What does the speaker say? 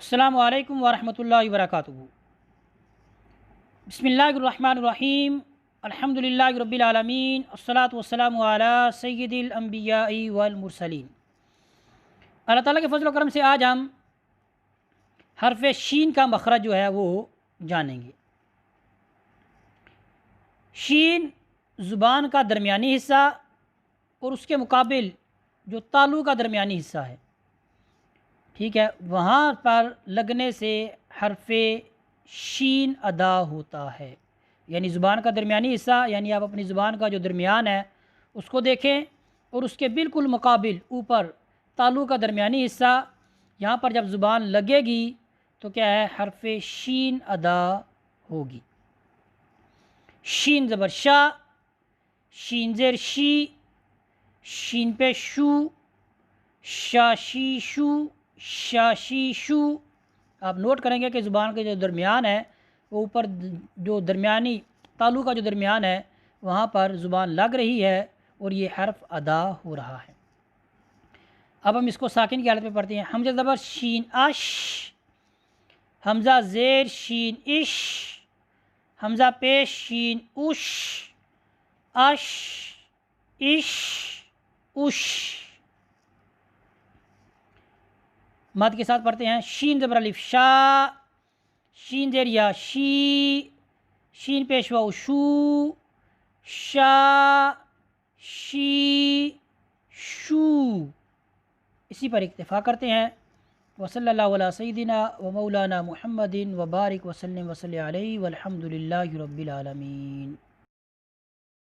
السلام علیکم ورحمۃ اللہ وبرکاتہ۔ بسم اللہ الرحمن الرحیم، الحمد للہ رب العالمین، الصلاۃ والسلام علی سید الانبیاء والمرسلین۔ اللہ تعالیٰ کے فضل و کرم سے آج ہم حرف شین کا مخرج جو ہے وہ جانیں گے۔ شین زبان کا درمیانی حصہ اور اس کے مقابل جو تالو کا درمیانی حصہ ہے، ٹھیک ہے، وہاں پر لگنے سے حرف شین ادا ہوتا ہے۔ یعنی زبان کا درمیانی حصہ، یعنی آپ اپنی زبان کا جو درمیان ہے اس کو دیکھیں، اور اس کے بالکل مقابل اوپر تالو کا درمیانی حصہ، یہاں پر جب زبان لگے گی تو کیا ہے، حرف شین ادا ہوگی۔ شین زبر شا، شین زیر شی، شین پہ شو، شاشی شو، شاشی شو۔ آپ نوٹ کریں گے کہ زبان کے جو درمیان ہے وہ اوپر جو درمیانی تالو کا جو درمیان ہے وہاں پر زبان لگ رہی ہے اور یہ حرف ادا ہو رہا ہے۔ اب ہم اس کو ساکن کی حالت میں پڑھتے ہیں۔ حمزہ زبر شین اش، حمزہ زیر شین اش، حمزہ پیش شین اش، اش اش اش۔ مد کے ساتھ پڑھتے ہیں۔ شین زبر الف شا، شین زیر یا شی، شین پیشوا شو، شا شی شو۔ اسی پر اکتفا کرتے ہیں۔ وصلی اللہ علیہ سیدنا و مولانا محمد وبارک وسلم علیہ والحمد للہ رب العالمین۔